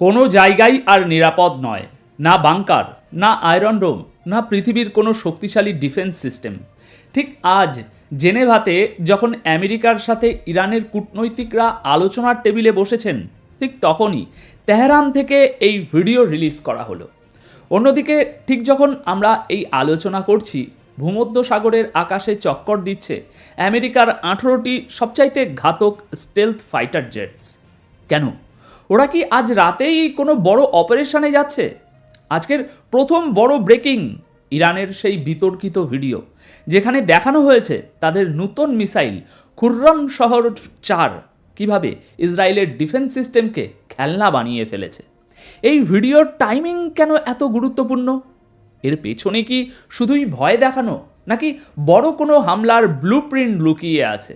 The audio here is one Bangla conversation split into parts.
কোনো জায়গাই আর নিরাপদ নয়, না বাংকার, না আয়রন ডোম, না পৃথিবীর কোনো শক্তিশালী ডিফেন্স সিস্টেম। ঠিক আজ জেনেভাতে যখন আমেরিকার সাথে ইরানের কূটনৈতিকরা আলোচনার টেবিলে বসেছেন, ঠিক তখনই তেহরান থেকে এই ভিডিও রিলিজ করা হলো। অন্যদিকে ঠিক যখন আমরা এই আলোচনা করছি, ভূমধ্যসাগরের আকাশে চক্কর দিচ্ছে আমেরিকার 18টি সবচাইতে ঘাতক স্টেলথ ফাইটার জেটস। কেন? ওরা কি আজ রাতেই কোনো বড় অপারেশনে যাচ্ছে? আজকের প্রথম বড় ব্রেকিং, ইরানের সেই বিতর্কিত ভিডিও যেখানে দেখানো হয়েছে তাদের নতুন মিসাইল খুররম শহর 4 কিভাবে ইসরায়েলের ডিফেন্স সিস্টেমকে খেলনা বানিয়ে ফেলেছে। এই ভিডিওর টাইমিং কেন এত গুরুত্বপূর্ণ? এর পেছনে কি শুধুই ভয় দেখানো, নাকি বড় কোনো হামলার ব্লুপ্রিন্ট লুকিয়ে আছে?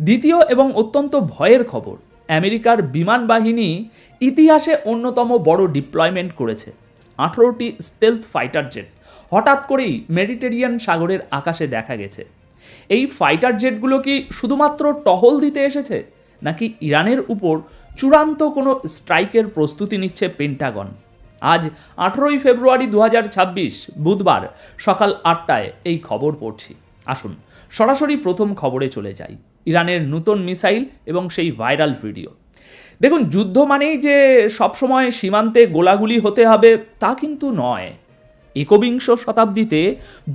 দ্বিতীয় এবং অত্যন্ত ভয়ের খবর, আমেরিকার বিমান বাহিনী ইতিহাসে অন্যতম বড় ডিপ্লয়মেন্ট করেছে। 18টি স্টেলথ ফাইটার জেট হঠাৎ করেই মেডিটেরিয়ান সাগরের আকাশে দেখা গেছে। এই ফাইটার জেটগুলো কি শুধুমাত্র টহল দিতে এসেছে, নাকি ইরানের উপর চূড়ান্ত কোনো স্ট্রাইকের প্রস্তুতি নিচ্ছে পেন্টাগন? আজ 18ই ফেব্রুয়ারি 2026 বুধবার সকাল 8টায় এই খবর পড়ছি। আসুন সরাসরি প্রথম খবরে চলে যাই, ইরানের নতুন মিসাইল এবং সেই ভাইরাল ভিডিও। দেখুন, যুদ্ধ মানেই যে সবসময় সীমান্তে গোলাগুলি হতে হবে তা কিন্তু নয়। একবিংশ শতাব্দীতে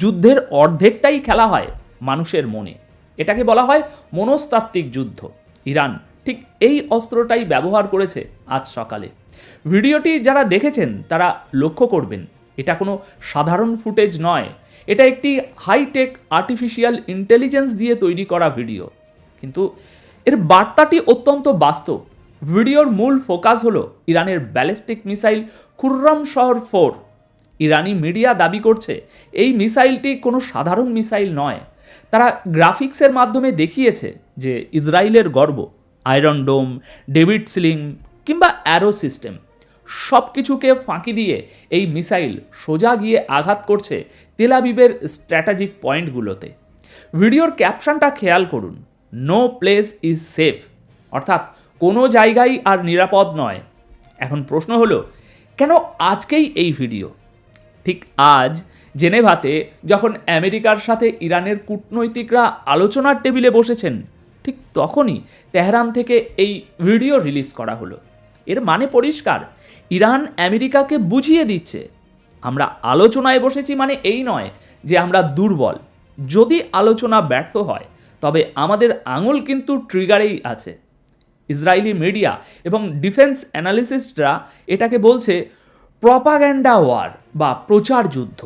যুদ্ধের অর্ধেকটাই খেলা হয় মানুষের মনে। এটাকে বলা হয় মনস্তাত্ত্বিক যুদ্ধ। ইরান ঠিক এই অস্ত্রটাই ব্যবহার করেছে আজ সকালে। ভিডিওটি যারা দেখেছেন তারা লক্ষ্য করবেন, এটা কোনো সাধারণ ফুটেজ নয়, এটা একটি হাইটেক আর্টিফিশিয়াল ইন্টেলিজেন্স দিয়ে তৈরি করা ভিডিও। কিন্তু এর বার্তাটি অত্যন্ত বাস্তব। ভিডিওর মূল ফোকাস হলো ইরানের ব্যালিস্টিক মিসাইল খুররম শহর 4। ইরানি মিডিয়া দাবি করছে এই মিসাইলটি কোনো সাধারণ মিসাইল নয়। তারা গ্রাফিক্সের মাধ্যমে দেখিয়েছে যে ইসরায়েলের গর্ব, আয়রন ডোম, ডেভিড সিলিং কিংবা অ্যারো সিস্টেম সব কিছুকে ফাঁকি দিয়ে এই মিসাইল সোজা গিয়ে আঘাত করছে তেল আবিবের স্ট্র্যাটেজিক পয়েন্টগুলোতে। ভিডিওর ক্যাপশনটা খেয়াল করুন, নো প্লেস ইজ সেফ, অর্থাৎ কোনো জায়গাই আর নিরাপদ নয়। এখন প্রশ্ন হলো, কেন আজকেই এই ভিডিও? ঠিক আজ জেনেভাতে যখন আমেরিকার সাথে ইরানের কূটনৈতিকরা আলোচনার টেবিলে বসেছেন, ঠিক তখনই তেহরান থেকে এই ভিডিও রিলিজ করা হলো। এর মানে পরিষ্কার, ইরান আমেরিকাকে বুঝিয়ে দিচ্ছে, আমরা আলোচনায় বসেছি মানে এই নয় যে আমরা দুর্বল। যদি আলোচনা ব্যর্থ হয় তবে আমাদের আঙুল কিন্তু ট্রিগারেই আছে। ইসরায়েলি মিডিয়া এবং ডিফেন্স অ্যানালিস্টরা এটাকে বলছে প্রপাগ্যান্ডা ওয়ার বা প্রচার যুদ্ধ।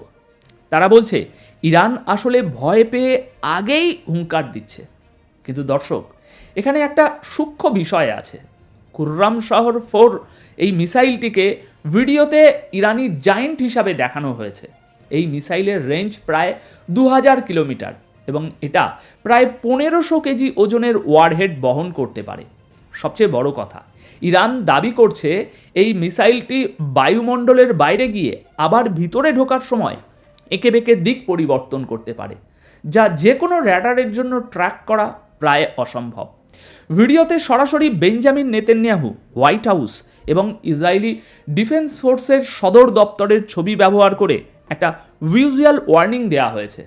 তারা বলছে ইরান আসলে ভয় পেয়ে আগেই হুঙ্কার দিচ্ছে। কিন্তু দর্শক, এখানে একটা সূক্ষ্ম বিষয় আছে। খুররম শহর 4 এই মিসাইলটিকে ভিডিওতে ইরানি জায়েন্ট হিসাবে দেখানো হয়েছে। এই মিসাইলের রেঞ্জ প্রায় 2000 কিলোমিটার এবং এটা প্রায় 1500 কেজি ওজনের ওয়ারহেড বহন করতে পারে। সবচেয়ে বড় কথা, ইরান দাবি করছে এই মিসাইলটি বায়ুমণ্ডলের বাইরে গিয়ে আবার ভিতরে ঢোকার সময় এঁকে বেঁকে দিক পরিবর্তন করতে পারে, যা যে কোনো র্যাডারের জন্য ট্র্যাক করা প্রায় অসম্ভব। ভিডিওতে সরাসরি বেঞ্জামিন নেতানিয়াহু, হোয়াইট হাউস এবং ইসরায়েলি ডিফেন্স ফোর্সের সদর দপ্তরের ছবি ব্যবহার করে একটা ভিজুয়াল ওয়ার্নিং দেওয়া হয়েছে।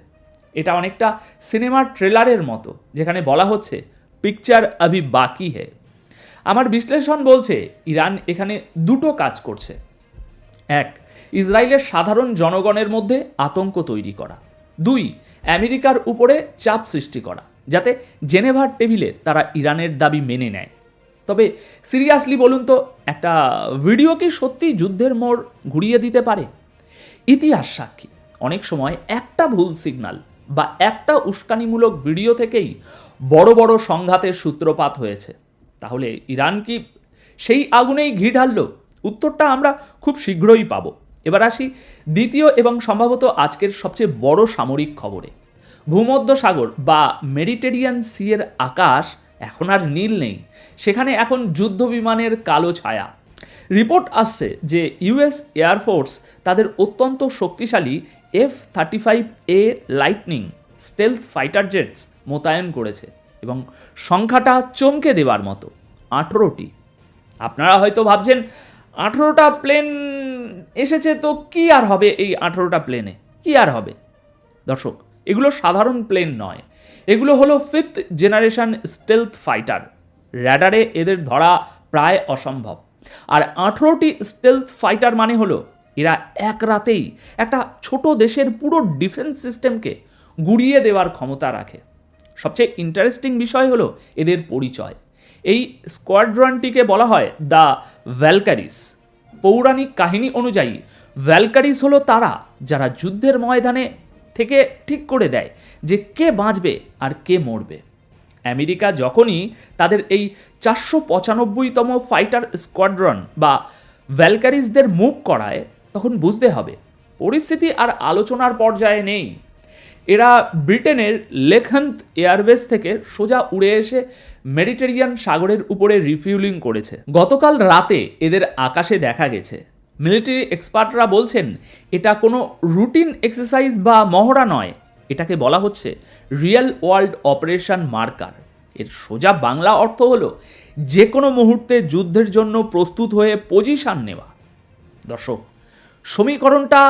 এটা অনেকটা সিনেমার ট্রেলারের মতো, যেখানে বলা হচ্ছে পিকচার আভি বাকি হে। আমার বিশ্লেষণ বলছে ইরান এখানে দুটো কাজ করছে। এক, ইসরায়েলের সাধারণ জনগণের মধ্যে আতঙ্ক তৈরি করা। 2, আমেরিকার উপরে চাপ সৃষ্টি করা, যাতে জেনেভার টেবিলে তারা ইরানের দাবি মেনে নেয়। তবে সিরিয়াসলি বলুন তো, একটা ভিডিও কি সত্যি যুদ্ধের মোড় ঘুরিয়ে দিতে পারে? ইতিহাস সাক্ষী, অনেক সময় একটা ভুল সিগন্যাল বা একটা উস্কানিমূলক ভিডিও থেকেই বড় বড় সংঘাতের সূত্রপাত হয়েছে। তাহলে ইরান কি সেই আগুনেই ঘি ঢালল? উত্তরটা আমরা খুব শীঘ্রই পাবো। এবার আসি দ্বিতীয় এবং সম্ভবত আজকের সবচেয়ে বড় সামরিক খবরে। ভূমধ্যসাগর বা মেডিটেরিয়ান সি এর আকাশ এখন আর নীল নেই, সেখানে এখন যুদ্ধ বিমানের কালো ছায়া। রিপোর্ট আসছে যে ইউএস এয়ারফোর্স তাদের অত্যন্ত শক্তিশালী F-35A lightning stealth fighter jets মোতায়েন করেছে এবং সংখ্যাটা চমকে দেবার মতো, 18টি। আপনারা হয়তো ভাবছেন 18টা প্লেন এসেছে, তো কি আর হবে এই 18টা প্লেনে, কি আর হবে? দর্শক, এগুলো সাধারণ প্লেন নয়, এগুলো হলো 5th জেনারেশন স্টেলথ ফাইটার। র্যাডারে এদের ধরা প্রায় অসম্ভব। আর 18টি স্টেলথ ফাইটার মানে হলো এরা এক রাতেই একটা ছোট দেশের পুরো ডিফেন্স সিস্টেমকে গুড়িয়ে দেওয়ার ক্ষমতা রাখে। সবচেয়ে ইন্টারেস্টিং বিষয় হলো এদের পরিচয়। এই স্কোয়াড্রনটিকে বলা হয় দ্য ভ্যালকারিস। পৌরাণিক কাহিনী অনুযায়ী ভ্যালকারিস হলো তারা যারা যুদ্ধের ময়দানে থেকে ঠিক করে দেয় যে কে বাঁচবে আর কে মরবে। আমেরিকা যখনই তাদের এই 495তম ফাইটার স্কোয়াড্রন বা ভ্যালকারিসদের মুভ করায়, তখন বুঝতে হবে পরিস্থিতি আর আলোচনার পর্যায়ে নেই। এরা ব্রিটেনের লেখন্থ এয়ারবেস থেকে সোজা উড়ে এসে মেডিটেরিয়ান সাগরের উপরে রিফিউলিং করেছে। গতকাল রাতে এদের আকাশে দেখা গেছে। মিলিটারি এক্সপার্টরা বলছেন এটা কোনো রুটিন এক্সারসাইজ বা মহড়া নয়, এটাকে বলা হচ্ছে রিয়েল ওয়ার্ল্ড অপারেশন মার্কার। এর সোজা বাংলা অর্থ হলো যে কোনো মুহূর্তে যুদ্ধের জন্য প্রস্তুত হয়ে পজিশন নেওয়া। দর্শক, সমীকরণটা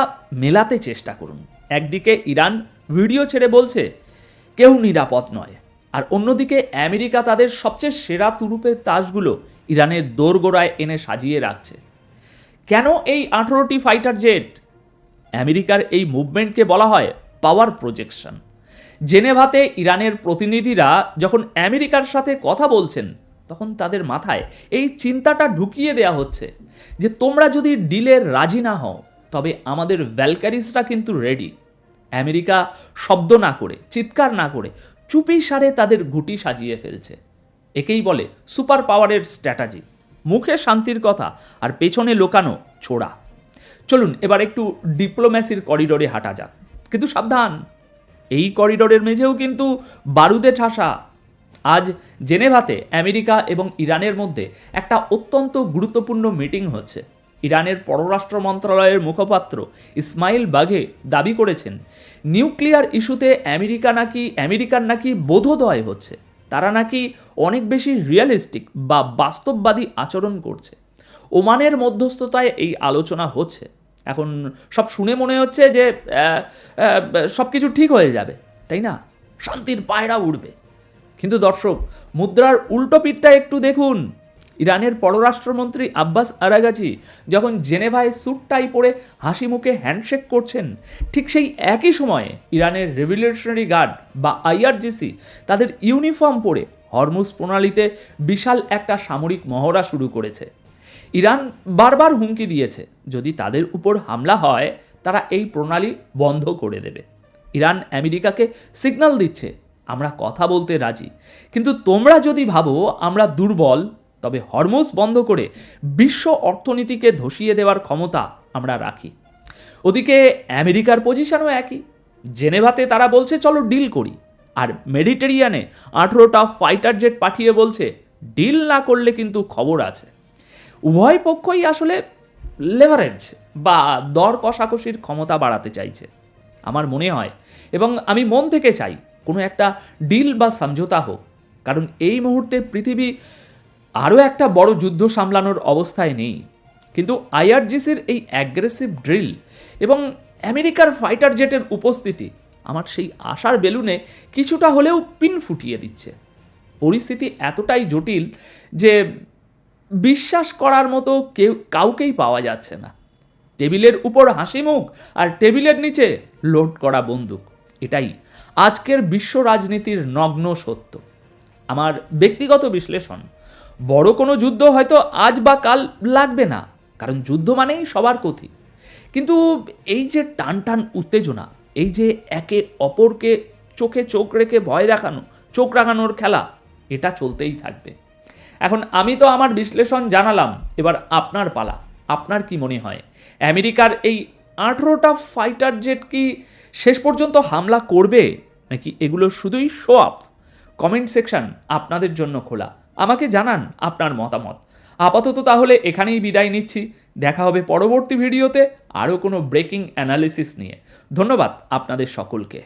মেলাতে চেষ্টা করুন। একদিকে ইরান ভিডিও ছেড়ে বলছে কেউ নিরাপদ নয়, আর অন্যদিকে আমেরিকা তাদের সবচেয়ে সেরা তুরুপের তাসগুলো ইরানের দোরগোড়ায় এনে সাজিয়ে রাখছে। কেন এই 18টি ফাইটার জেট? আমেরিকার এই মুভমেন্টকে বলা হয় পাওয়ার প্রজেকশন। জেনেভাতে ইরানের প্রতিনিধিরা যখন আমেরিকার সাথে কথা বলছেন, তখন তাদের মাথায় এই চিন্তাটা ঢুকিয়ে দেওয়া হচ্ছে যে তোমরা যদি ডিলের রাজি না হও, তবে আমাদের ভ্যালকারিসরা কিন্তু রেডি। আমেরিকা শব্দ না করে, চিৎকার না করে চুপি সারে তাদের ঘুঁটি সাজিয়ে ফেলছে। একেই বলে সুপার পাওয়ারের স্ট্র্যাটাজি। মুখে শান্তির কথা আর পেছনে লোকানো ছোড়া। চলুন এবার একটু ডিপ্লোম্যাসির করিডোরে হাঁটা যাক, কিন্তু সাবধান, এই করিডোরের মেঝেও কিন্তু বারুদে ঠাসা। আজ জেনেভাতে আমেরিকা এবং ইরানের মধ্যে একটা অত্যন্ত গুরুত্বপূর্ণ মিটিং হচ্ছে। ইরানের পররাষ্ট্র মন্ত্রণালয়ের মুখপাত্র ইসমাইল বাঘে দাবি করেছেন নিউক্লিয়ার ইস্যুতে আমেরিকার নাকি বোধোদয় হচ্ছে। তারা নাকি অনেক বেশি রিয়েলিস্টিক বা বাস্তববাদী আচরণ করছে। ওমানের মধ্যস্থতায় এই আলোচনা হচ্ছে। এখন সব শুনে মনে হচ্ছে যে সব কিছু ঠিক হয়ে যাবে, তাই না? শান্তির পায়রা উড়বে। কিন্তু দর্শক, মুদ্রার উল্টো পিঠটা একটু দেখুন। ইরানের পররাষ্ট্রমন্ত্রী আব্বাস আরাগাচি যখন জেনেভায় স্যুট টাই পরে হাসি মুখে হ্যান্ডশেক করছেন, ঠিক সেই একই সময়ে ইরানের রেভলিউশনারি গার্ড বা আইআরজিসি তাদের ইউনিফর্ম পরে হরমুজ প্রণালীতে বিশাল একটা সামরিক মহড়া শুরু করেছে। ইরান বারবার হুমকি দিয়েছে যদি তাদের উপর হামলা হয়, তারা এই প্রণালী বন্ধ করে দেবে। ইরান আমেরিকাকে সিগন্যাল দিচ্ছে আমরা কথা বলতে রাজি, কিন্তু তোমরা যদি ভাবো আমরা দুর্বল, তবে হরমুজ বন্ধ করে বিশ্ব অর্থনীতিকে ধসিয়ে দেওয়ার ক্ষমতা আমরা রাখি। ওদিকে আমেরিকার পজিশনও একই। জেনেভাতে তারা বলছে চলো ডিল করি, আর মেডিটেরিয়ানে 18টা ফাইটার জেট পাঠিয়ে বলছে ডিল না করলে কিন্তু খবর আছে। উভয় পক্ষই আসলে লেভারেজ বা দর কষাকষির ক্ষমতা বাড়াতে চাইছে। আমার মনে হয়, এবং আমি মন থেকে চাই, কোনো একটা ডিল বা সমঝোতা হোক, কারণ এই মুহূর্তে পৃথিবী আরও একটা বড় যুদ্ধ সামলানোর অবস্থায় নেই। কিন্তু আইআরজিসির এই অ্যাগ্রেসিভ ড্রিল এবং আমেরিকার ফাইটার জেটের উপস্থিতি আমার সেই আশার বেলুনে কিছুটা হলেও পিন ফুটিয়ে দিচ্ছে। পরিস্থিতি এতটাই জটিল যে বিশ্বাস করার মতো কাউকেই পাওয়া যাচ্ছে না। টেবিলের উপর হাসি মুখ আর টেবিলের নিচে লোড করা বন্দুক, এটাই আজকের বিশ্ব রাজনীতির নগ্ন সত্য। আমার ব্যক্তিগত বিশ্লেষণ, বড় কোনো যুদ্ধ হয়তো আজ বা কাল লাগবে না, কারণ যুদ্ধ মানেই সবার ক্ষতি। কিন্তু এই যে টান টান উত্তেজনা, এই যে একে অপরকে চোখে চোখ রেখে ভয় দেখানো, চোখ রাঙানোর খেলা, এটা চলতেই থাকবে। এখন আমি তো আমার বিশ্লেষণ জানালাম, এবার আপনার পালা। আপনার কি মনে হয় আমেরিকার এই 18টা ফাইটার জেট কি শেষ পর্যন্ত হামলা করবে, নাকি এগুলো শুধুই শো অফ? কমেন্ট সেকশন আপনাদের জন্য খোলা, আমাকে জানান আপনার মতামত। আপাতত তাহলে এখানেই বিদায় নিচ্ছি। দেখা হবে পরবর্তী ভিডিওতে আরও কোনো ব্রেকিং অ্যানালিসিস নিয়ে। ধন্যবাদ আপনাদের সকলকে।